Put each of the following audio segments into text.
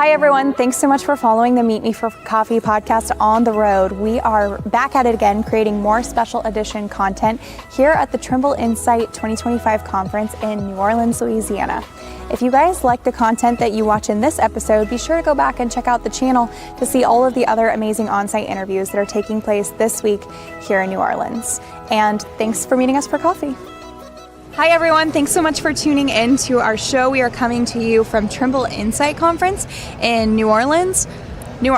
Hi everyone, thanks so much for following the Meet Me for Coffee podcast on the road. We are back at it again, creating more special edition content here at the Trimble Insight 2025 conference in New Orleans, Louisiana. If you guys like the content that you watch in this episode, be sure to go back and check out the channel to see all of the other amazing on-site interviews that are taking place this week here in New Orleans. And thanks for meeting us for coffee. Hi everyone, thanks so much for tuning in to our show. We are coming to you from Trimble Insight Conference in New Orleans.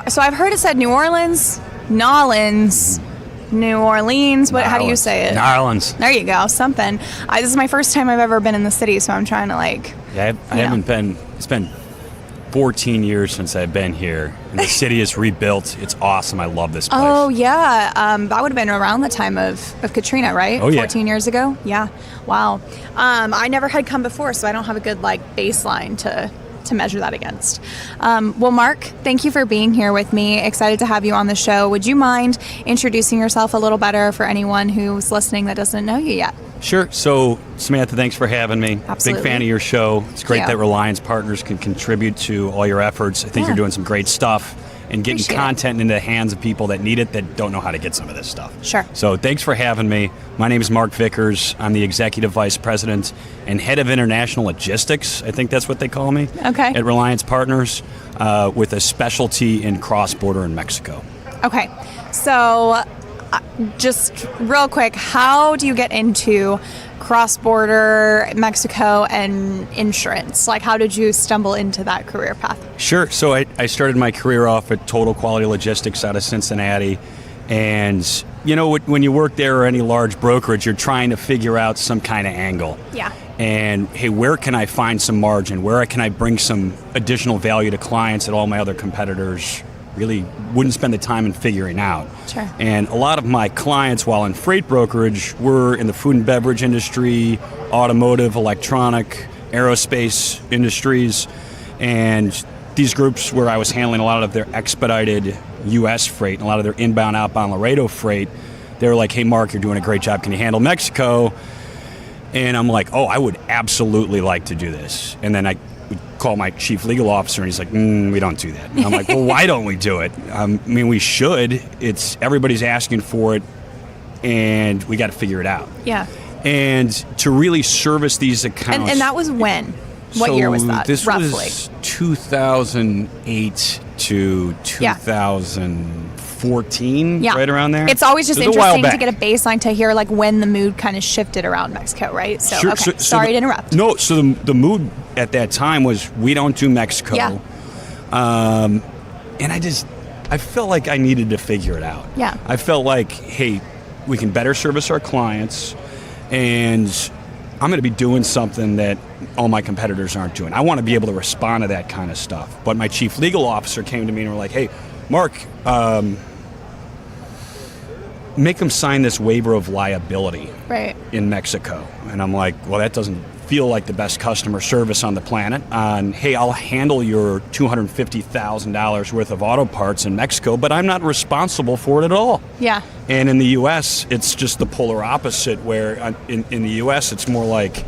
So I've heard it said New Orleans, Nolans, New Orleans. How do you say it? New Orleans. There you go, something. This is my first time I've ever been in the city, so I'm trying to I haven't been, it's been 14 years since I've been here. And the city is rebuilt. It's awesome. I love this place. Oh, yeah. That would have been around the time of Katrina, right? Oh, yeah. 14 years ago? Yeah. Wow. I never had come before, so I don't have a good baseline to measure that against. Well, Mark, thank you for being here with me. Excited to have you on the show. Would you mind introducing yourself a little better for anyone who's listening that doesn't know you yet? Sure. So, Samantha, thanks for having me. Absolutely. Big fan of your show. It's great that Reliance Partners can contribute to all your efforts. I think you're doing some great stuff and getting content into the hands of people that need it that don't know how to get some of this stuff. Sure. So thanks for having me. My name is Mark Vickers. I'm the Executive Vice President and Head of International Logistics. I think that's what they call me. Okay. At Reliance Partners with a specialty in cross-border in Mexico. Okay. So just real quick, how do you get into cross-border Mexico and insurance? How did you stumble into that career path? Sure. So I started my career off at Total Quality Logistics out of Cincinnati. And, when you work there or any large brokerage, you're trying to figure out some kind of angle. Yeah. And, hey, where can I find some margin? Where can I bring some additional value to clients that all my other competitors really wouldn't spend the time in figuring out? Sure. And a lot of my clients, while in freight brokerage, were in the food and beverage industry, automotive, electronic, aerospace industries, and these groups where I was handling a lot of their expedited U.S. freight and a lot of their inbound, outbound Laredo freight, they were like, hey, Mark, you're doing a great job. Can you handle Mexico? And I'm like, oh, I would absolutely like to do this. And then I would call my chief legal officer, and he's like, we don't do that. And I'm like, well, why don't we do it? We should. Everybody's asking for it, and we got to figure it out. Yeah. And to really service these accounts. And that was when? What year was that, this roughly? Was 2008 to 2014, right around there. It's always just interesting to get a baseline to hear when the mood kind of shifted around Mexico, right? So, sure, okay. Sorry to interrupt. No, so the mood at that time was we don't do Mexico. Yeah. And I felt like I needed to figure it out. Yeah. I felt like, hey, we can better service our clients, and I'm going to be doing something that all my competitors aren't doing. I want to be able to respond to that kind of stuff. But my chief legal officer came to me and were like, hey, Mark, make them sign this waiver of liability in Mexico. And I'm like, well, that doesn't feel like the best customer service on the planet. Hey, I'll handle your $250,000 worth of auto parts in Mexico, but I'm not responsible for it at all. Yeah. And in the U.S., it's just the polar opposite, where in the U.S., it's more like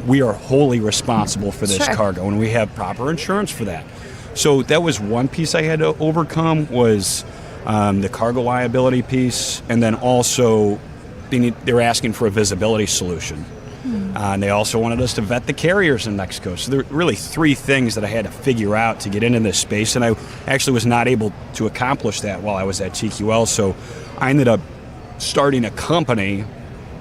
we are wholly responsible for this cargo, and we have proper insurance for that. So that was one piece I had to overcome, was the cargo liability piece, and then also they were asking for a visibility solution. And they also wanted us to vet the carriers in Mexico. So there were really three things that I had to figure out to get into this space, and I actually was not able to accomplish that while I was at TQL. So I ended up starting a company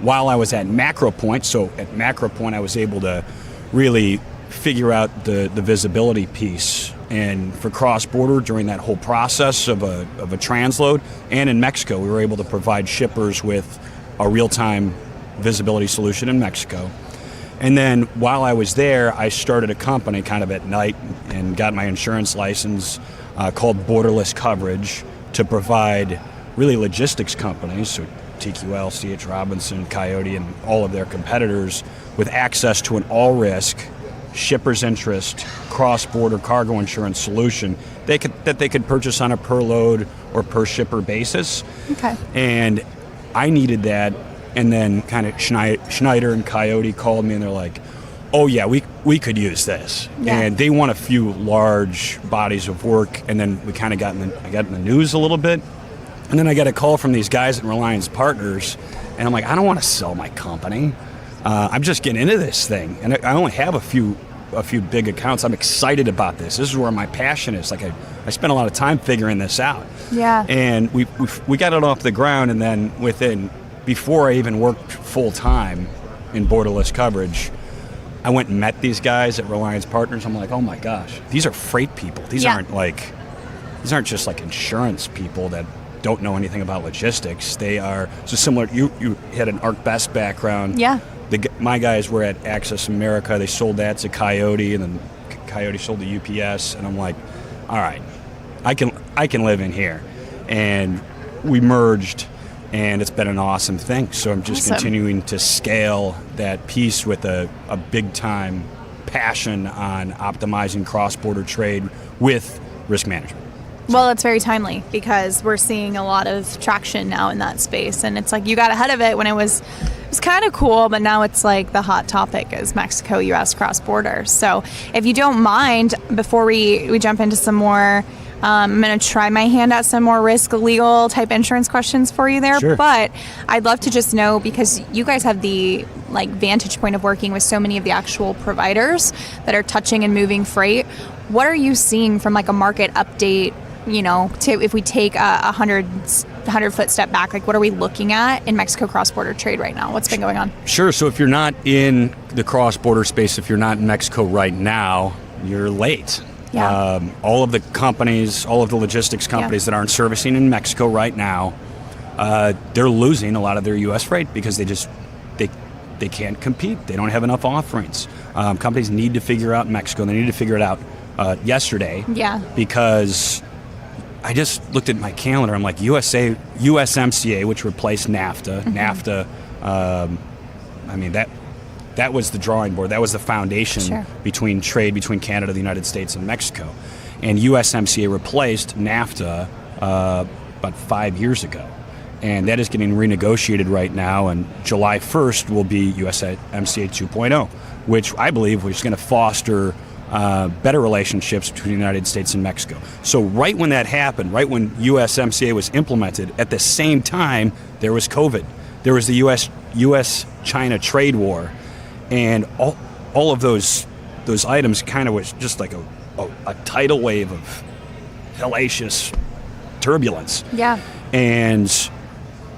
while I was at Macro Point. So at Macro Point, I was able to really figure out the visibility piece. And for cross-border, during that whole process of a transload, and in Mexico, we were able to provide shippers with a real-time visibility solution in Mexico. And then while I was there, I started a company kind of at night and got my insurance license called Borderless Coverage to provide really logistics companies, so TQL, C.H. Robinson, Coyote, and all of their competitors, with access to an all-risk, shipper's interest, cross-border cargo insurance solution that they could purchase on a per load or per shipper basis. Okay. And I needed that. And then kind of Schneider and Coyote called me, and they're like, oh yeah, we could use this. Yeah. And they won a few large bodies of work, and then we kind of I got in the news a little bit. And then I got a call from these guys at Reliance Partners, and I'm like, I don't want to sell my company. I'm just getting into this thing. And I only have a few big accounts. I'm excited about this. This is where my passion is. Like I spent a lot of time figuring this out. Yeah. And we got it off the ground, and then before I even worked full time in borderless coverage, I went and met these guys at Reliance Partners. I'm like, oh my gosh, these are freight people. These aren't just like insurance people that don't know anything about logistics. They are so similar. You had an ArcBest background. Yeah. My guys were at Access America. They sold that to Coyote, and then Coyote sold to UPS. And I'm like, all right, I can live in here. And we merged, and it's been an awesome thing. So I'm just continuing to scale that piece with a big time passion on optimizing cross-border trade with risk management. Well, it's very timely because we're seeing a lot of traction now in that space. And it's like you got ahead of it when it was kind of cool, but now it's like the hot topic is Mexico-U.S. cross-border. So if you don't mind, before we jump into some more, I'm going to try my hand at some more risk legal type insurance questions for you there. Sure. But I'd love to just know, because you guys have the vantage point of working with so many of the actual providers that are touching and moving freight. What are you seeing from a market update? If we take a 100-foot step back, what are we looking at in Mexico cross-border trade right now? What's been going on? Sure. So if you're not in the cross-border space, if you're not in Mexico right now, you're late. Yeah. All of the companies, all of the logistics companies that aren't servicing in Mexico right now, they're losing a lot of their U.S. freight because they can't compete. They don't have enough offerings. Companies need to figure out Mexico. They need to figure it out yesterday. Yeah. Because I just looked at my calendar. I'm like, USMCA, which replaced NAFTA. NAFTA, that was the drawing board. That was the foundation between trade between Canada, the United States, and Mexico. And USMCA replaced NAFTA about 5 years ago. And that is getting renegotiated right now. And July 1st will be USMCA 2.0, which I believe is going to foster better relationships between the United States and Mexico. So right when that happened, right when USMCA was implemented, at the same time, there was COVID. There was the U.S.-China trade war. And all of those items kind of was just like a tidal wave of hellacious turbulence. Yeah. And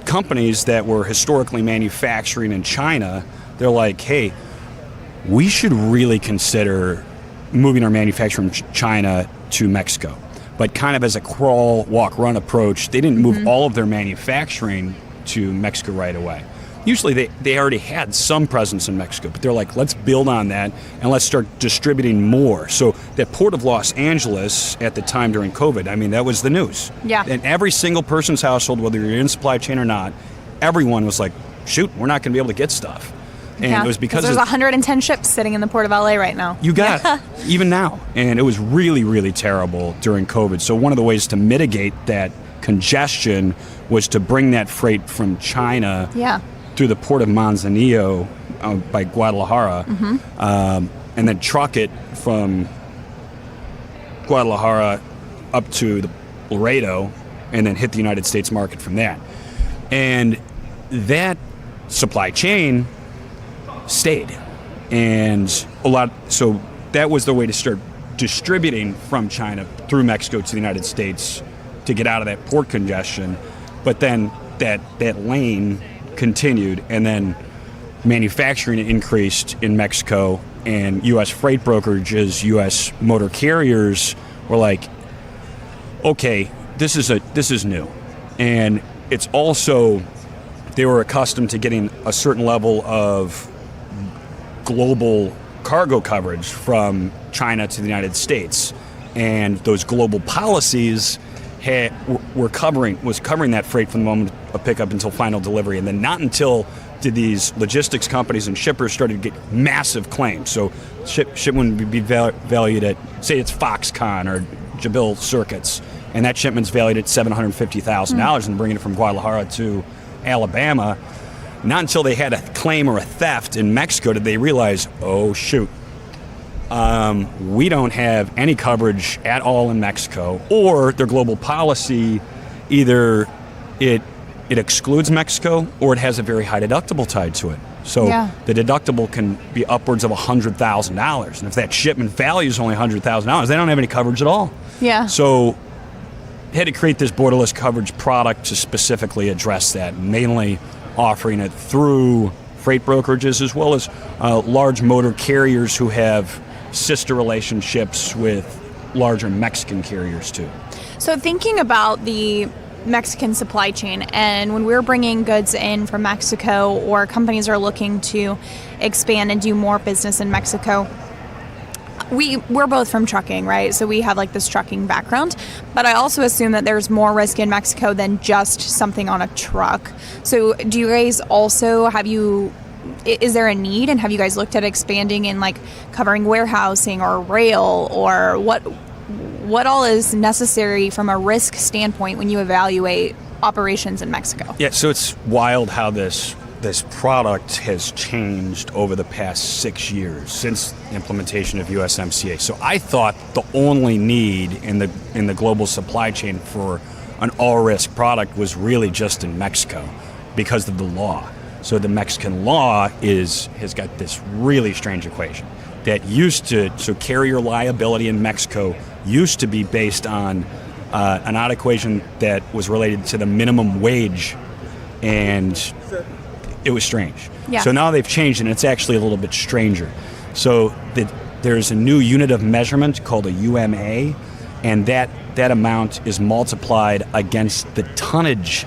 companies that were historically manufacturing in China, they're like, hey, we should really consider moving our manufacturing from China to Mexico. But kind of as a crawl, walk, run approach, they didn't move all of their manufacturing to Mexico right away. Usually they already had some presence in Mexico, but they're like, let's build on that and let's start distributing more. So that Port of Los Angeles at the time during COVID, that was the news. Yeah. And every single person's household, whether you're in supply chain or not, everyone was like, shoot, we're not going to be able to get stuff. And it was because there's 110 ships sitting in the Port of LA right now. You got it, even now. And it was really, really terrible during COVID. So one of the ways to mitigate that congestion was to bring that freight from China through the port of Manzanillo by Guadalajara, and then truck it from Guadalajara up to the Laredo, and then hit the United States market from that. And that supply chain stayed, and so that was the way to start distributing from China through Mexico to the United States to get out of that port congestion. But then that lane continued, and then manufacturing increased in Mexico, and U.S. freight brokerages, U.S. motor carriers were like, okay, this is new. And it's also, they were accustomed to getting a certain level of global cargo coverage from China to the United States, and those global policies was covering that freight from the moment of pickup until final delivery. And then not until did these logistics companies and shippers started to get massive claims. So shipment would be valued at, say it's Foxconn or Jabil Circuits, and that shipment's valued at $750,000 and bringing it from Guadalajara to Alabama. Not until they had a claim or a theft in Mexico did they realize, oh shoot, we don't have any coverage at all in Mexico, or their global policy, either it excludes Mexico or it has a very high deductible tied to it. So the deductible can be upwards of $100,000. And if that shipment value is only $100,000, they don't have any coverage at all. Yeah. So had to create this borderless coverage product to specifically address that, mainly offering it through freight brokerages as well as large motor carriers who have sister relationships with larger Mexican carriers too. So thinking about the Mexican supply chain, and when we're bringing goods in from Mexico or companies are looking to expand and do more business in Mexico, we're both from trucking, right? So we have like this trucking background, but I also assume that there's more risk in Mexico than just something on a truck. So do you guys also, is there a need, and have you guys looked at expanding in like covering warehousing or rail, or what all is necessary from a risk standpoint when you evaluate operations in Mexico? Yeah, so it's wild how this product has changed over the past 6 years since the implementation of USMCA. So I thought the only need in the global supply chain for an all-risk product was really just in Mexico because of the law. So the Mexican law has got this really strange equation that so carrier liability in Mexico used to be based on an odd equation that was related to the minimum wage, and it was strange. Yeah. So now they've changed, and it's actually a little bit stranger. So there's a new unit of measurement called a UMA, and that amount is multiplied against the tonnage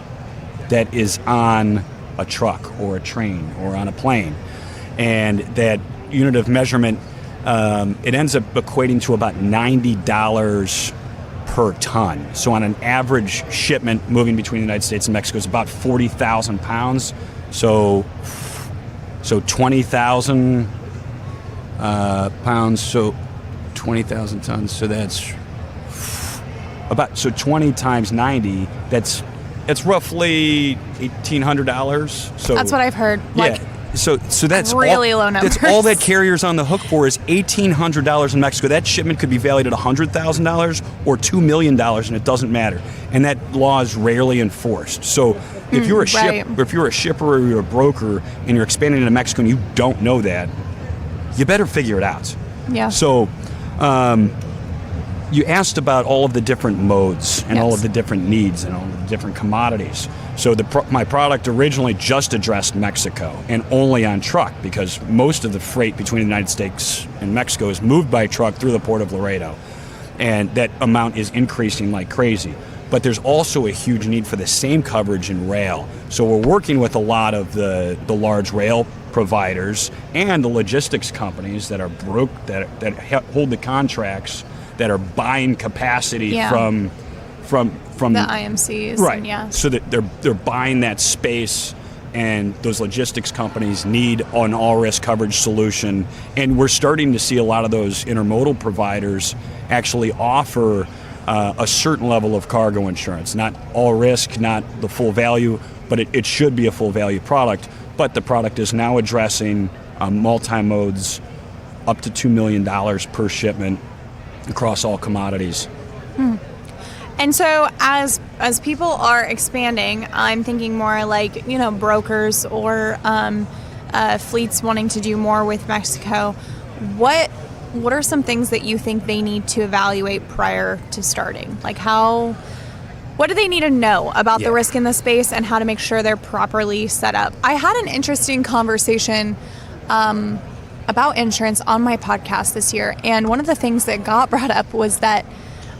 that is on a truck or a train or on a plane. And that unit of measurement, it ends up equating to about $90 per ton. So on an average shipment moving between the United States and Mexico is about 40,000 pounds. So 20,000 pounds, so 20,000 tons. So that's so 20 times 90, that's roughly $1,800. So that's what I've heard. Yeah. So that's really low numbers. That's all that carrier's on the hook for is $1,800 in Mexico. That shipment could be valued at $100,000 or $2 million, and it doesn't matter. And that law is rarely enforced. So if you're a shipper or you're a broker and you're expanding into Mexico and you don't know that, you better figure it out. Yeah. So you asked about all of the different modes and all of the different needs and all of the different commodities. So my product originally just addressed Mexico and only on truck, because most of the freight between the United States and Mexico is moved by truck through the port of Laredo. And that amount is increasing like crazy. But there's also a huge need for the same coverage in rail. So we're working with a lot of the large rail providers and the logistics companies that are that hold the contracts, that are buying capacity from the IMCs. Right. And so that they're buying that space, and those logistics companies need an all-risk coverage solution. And we're starting to see a lot of those intermodal providers actually offer a certain level of cargo insurance. Not all risk, not the full value, but it should be a full value product. But the product is now addressing multi-modes up to $2 million per shipment across all commodities. And so as people are expanding, I'm thinking more like, brokers or fleets wanting to do more with Mexico. What are some things that you think they need to evaluate prior to starting? Like what do they need to know about the risk in the space and how to make sure they're properly set up? I had an interesting conversation about insurance on my podcast this year, and one of the things that got brought up was that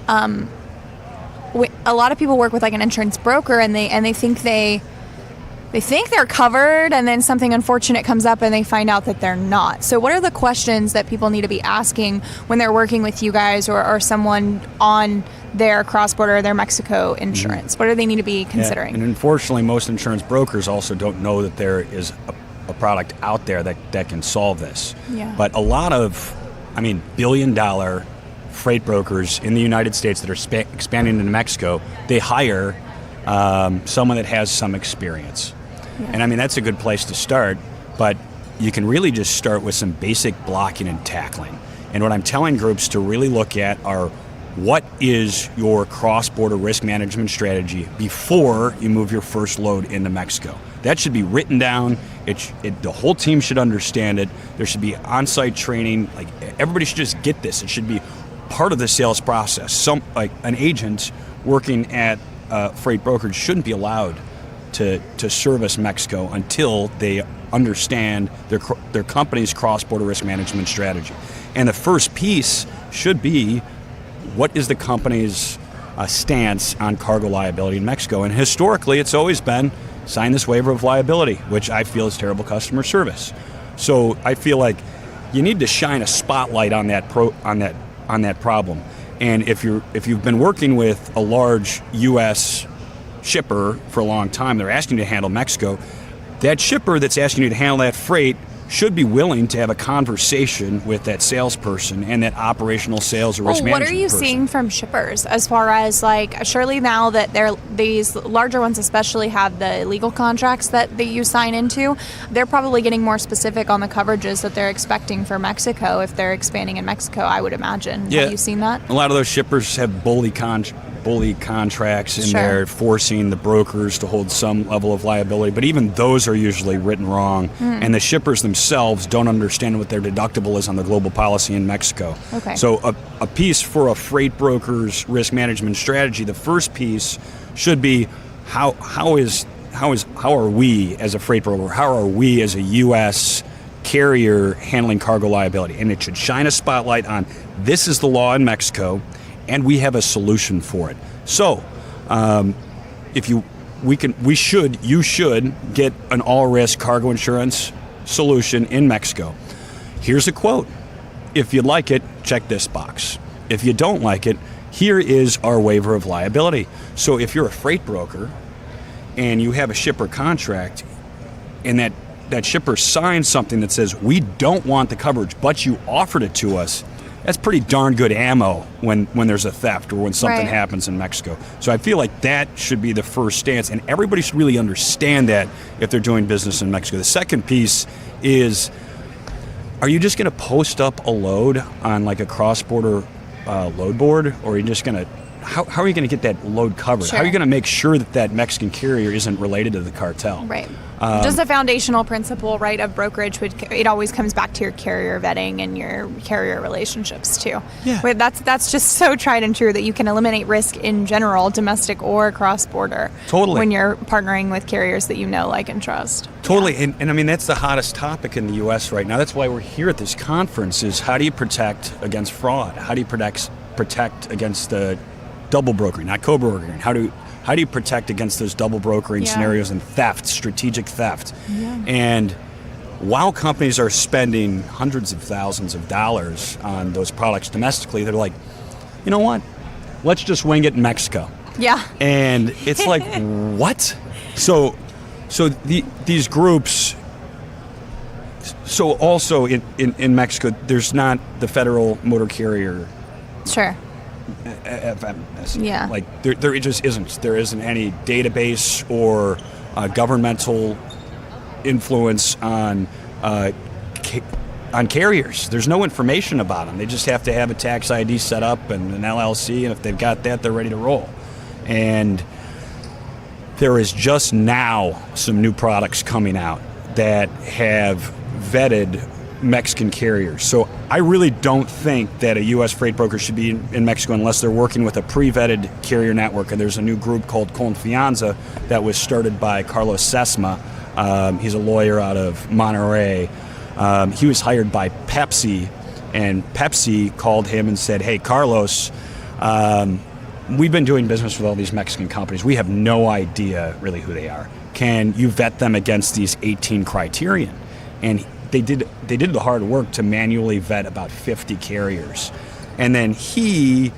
a lot of people work with like an insurance broker, and they think they're covered, and then something unfortunate comes up and they find out that they're not. So what are the questions that people need to be asking when they're working with you guys or someone on their cross-border, their Mexico insurance? What do they need to be considering? And unfortunately, most insurance brokers also don't know that there is a product out there that can solve this. Yeah. But a lot of, billion-dollar freight brokers in the United States that are expanding into Mexico, they hire someone that has some experience. Yeah. And that's a good place to start, but you can really just start with some basic blocking and tackling. And what I'm telling groups to really look at are, what is your cross-border risk management strategy before you move your first load into Mexico? That should be written down. The whole team should understand it. There should be on-site training. Like, everybody should just get this. It should be part of the sales process. Like an agent working at freight brokerage shouldn't be allowed to service Mexico until they understand their company's cross-border risk management strategy. And the first piece should be, what is the company's stance on cargo liability in Mexico? And historically, it's always been, sign this waiver of liability, which I feel is terrible customer service. So I feel like you need to shine a spotlight on that problem. And if you've been working with a large U.S. shipper for a long time, they're asking you to handle Mexico, that shipper that's asking you to handle that freight should be willing to have a conversation with that salesperson and that operational sales or risk management person. What are you seeing from shippers as far as, like, surely now that these larger ones especially have the legal contracts that you sign into, they're probably getting more specific on the coverages that they're expecting for Mexico if they're expanding in Mexico, I would imagine. Yeah. Have you seen that? A lot of those shippers have bully contracts in there, forcing the brokers to hold some level of liability, but even those are usually written wrong, and the shippers themselves don't understand what their deductible is on the global policy in Mexico. Okay. So a piece for a freight broker's risk management strategy, the first piece should be, how are we as a freight broker, how are we as a U.S. carrier handling cargo liability? And it should shine a spotlight on, this is the law in Mexico, and we have a solution for it. So, you should get an all-risk cargo insurance solution in Mexico. Here's a quote. If you like it, check this box. If you don't like it, here is our waiver of liability. So if you're a freight broker and you have a shipper contract, and that shipper signs something that says, we don't want the coverage, but you offered it to us, that's pretty darn good ammo when there's a theft or when something happens in Mexico. So I feel like that should be the first stance, and everybody should really understand that if they're doing business in Mexico. The second piece is, are you just going to post up a load on like a cross-border load board, or are you just going to, how are you going to get that load covered? How are you going to make sure that Mexican carrier isn't related to the cartel? Right. Just a foundational principle, right, of brokerage, it always comes back to your carrier vetting and your carrier relationships too. Yeah. That's just so tried and true that you can eliminate risk in general, domestic or cross-border. Totally. When you're partnering with carriers that you know, like, and trust. Totally. Yeah. And I mean, that's the hottest topic in the U.S. right now. That's why we're here at this conference, is how do you protect against fraud? How do you protect against the double brokering, not co-brokering? How do you protect against those double brokering scenarios and theft, strategic theft? Yeah. And while companies are spending hundreds of thousands of dollars on those products domestically, they're like, you know what? Let's just wing it in Mexico. Yeah. And it's like, what? So these groups. So also in Mexico, there's not the federal motor carrier. Sure. FMS. Yeah. Like there just isn't. There isn't any database or governmental influence on carriers. There's no information about them. They just have to have a tax ID set up and an LLC, and if they've got that, they're ready to roll. And there is just now some new products coming out that have vetted Mexican carriers. So I really don't think that a U.S. freight broker should be in Mexico unless they're working with a pre-vetted carrier network. And there's a new group called Confianza that was started by Carlos Sesma. He's a lawyer out of Monterrey. He was hired by Pepsi, and Pepsi called him and said, hey, Carlos, we've been doing business with all these Mexican companies. We have no idea really who they are. Can you vet them against these 18 criterion? And they did the hard work to manually vet about 50 carriers. And then he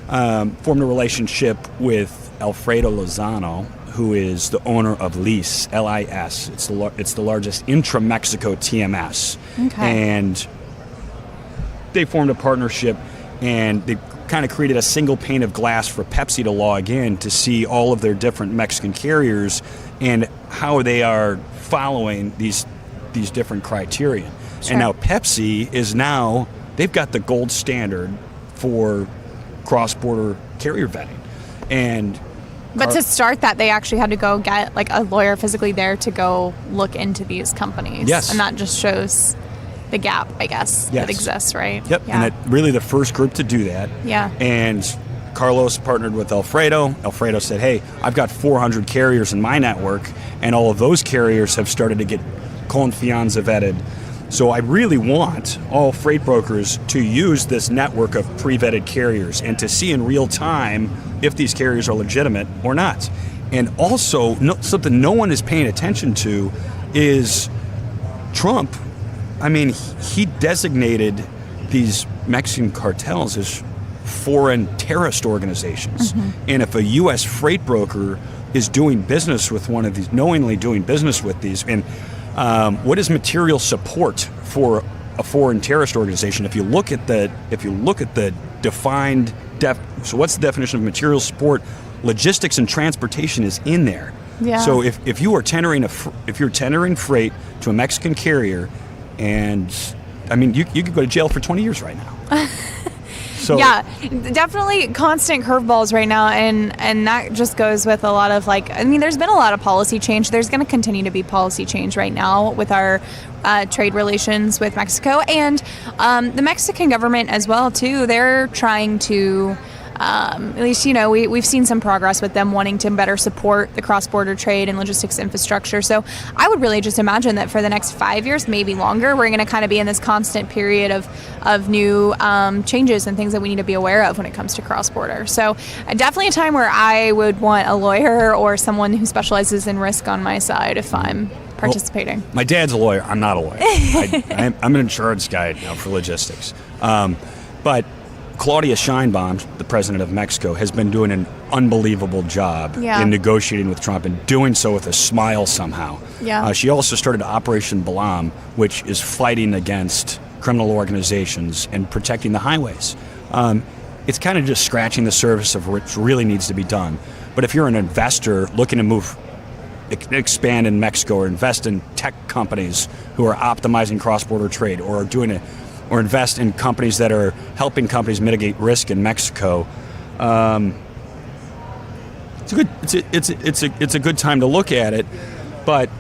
formed a relationship with Alfredo Lozano, who is the owner of LIS, L-I-S. It's the largest intra-Mexico TMS. Okay. And they formed a partnership, and they kind of created a single pane of glass for Pepsi to log in to see all of their different Mexican carriers and how they are following these different criteria. Sure. And now Pepsi is now they've got the gold standard for cross-border carrier vetting. But to start that, they actually had to go get like a lawyer physically there to go look into these companies. Yes. And that just shows the gap, I guess, Yes. that exists, right? Yep. Yeah. And really the first group to do that. Yeah. And Carlos partnered with Alfredo. Alfredo said, hey, I've got 400 carriers in my network, and all of those carriers have started to get Confianza vetted. So I really want all freight brokers to use this network of pre-vetted carriers and to see in real time if these carriers are legitimate or not. And also, something no one is paying attention to is Trump. I mean, he designated these Mexican cartels as foreign terrorist organizations. And if a U.S. freight broker is doing business with one of these, knowingly doing business with these, and what is material support for a foreign terrorist organization? If you look at the defined so what's the definition of material support? Logistics and transportation is in there. Yeah. So if you are tendering freight to a Mexican carrier, and I mean you could go to jail for 20 years right now. So, yeah, definitely constant curveballs right now, and that just goes with a lot of there's been a lot of policy change. There's going to continue to be policy change right now with our trade relations with Mexico, and the Mexican government as well too. They're trying to at least, we've seen some progress with them wanting to better support the cross-border trade and logistics infrastructure. So I would really just imagine that for the next 5 years, maybe longer, we're going to kind of be in this constant period of new changes and things that we need to be aware of when it comes to cross-border. So definitely a time where I would want a lawyer or someone who specializes in risk on my side if I'm participating. Well, my dad's a lawyer. I'm not a lawyer. I'm an insurance guy now for logistics. But Claudia Sheinbaum, the president of Mexico, has been doing an unbelievable job in negotiating with Trump and doing so with a smile somehow. Yeah. She also started Operation Balam, which is fighting against criminal organizations and protecting the highways. It's kind of just scratching the surface of what really needs to be done. But if you're an investor looking to expand in Mexico or invest in tech companies who are optimizing cross-border trade or invest in companies that are helping companies mitigate risk in Mexico, it's a good time to look at it. But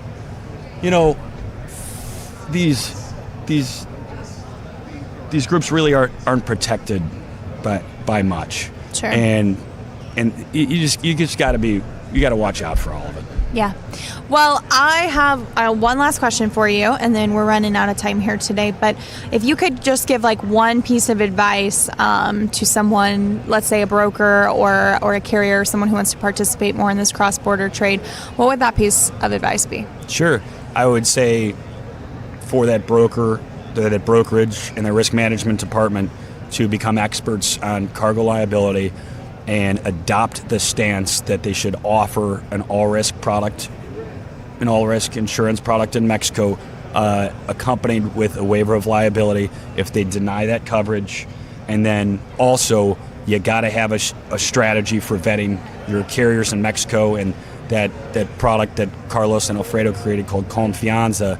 these groups really aren't protected by much. Sure. And you just got to watch out for all of it. Yeah. Well, I have one last question for you, and then we're running out of time here today. But if you could just give one piece of advice to someone, let's say a broker or a carrier, someone who wants to participate more in this cross-border trade, what would that piece of advice be? Sure. I would say for that brokerage and their risk management department to become experts on cargo liability and adopt the stance that they should offer an all-risk insurance product in Mexico, accompanied with a waiver of liability if they deny that coverage. And then also, you got to have a strategy for vetting your carriers in Mexico, and that product that Carlos and Alfredo created called Confianza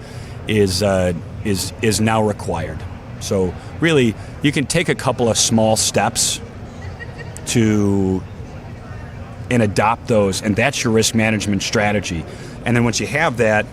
is now required. So really, you can take a couple of small steps and adopt those, and that's your risk management strategy. And then once you have that,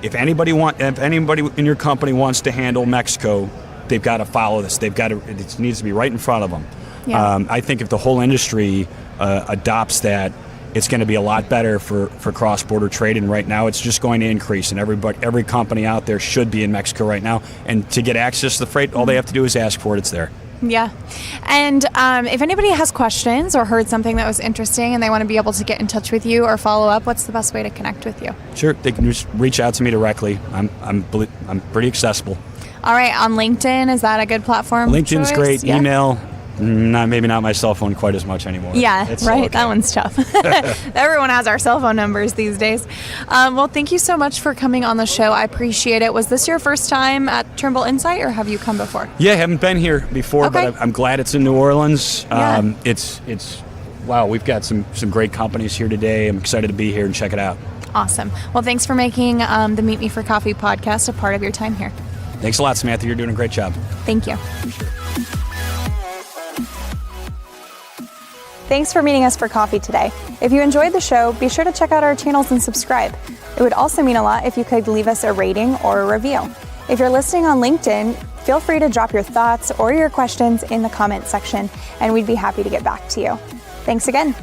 if anybody in your company wants to handle Mexico, they've got to follow this. It needs to be right in front of them. Yeah. I think if the whole industry adopts that, it's going to be a lot better for cross-border trade. And right now, it's just going to increase. And every company out there should be in Mexico right now. And to get access to the freight, all they have to do is ask for it. It's there. Yeah. And if anybody has questions or heard something that was interesting and they want to be able to get in touch with you or follow up, what's the best way to connect with you? Sure. They can just reach out to me directly. I'm pretty accessible. All right. On LinkedIn, is that a good platform? LinkedIn's choice? great. Yeah. Email. Maybe not my cell phone quite as much anymore. Yeah, it's right. okay. That one's tough. Everyone has our cell phone numbers these days. Well, thank you so much for coming on the show. I appreciate it. Was this your first time at Trimble Insight, or have you come before? Yeah, I haven't been here before, Okay. but I'm glad it's in New Orleans. Yeah. It's wow. We've got some great companies here today. I'm excited to be here and check it out. Awesome. Well, thanks for making the Meet Me for Coffee podcast a part of your time here. Thanks a lot, Samantha. You're doing a great job. Thank you. Thanks for meeting us for coffee today. If you enjoyed the show, be sure to check out our channels and subscribe. It would also mean a lot if you could leave us a rating or a review. If you're listening on LinkedIn, feel free to drop your thoughts or your questions in the comment section, and we'd be happy to get back to you. Thanks again.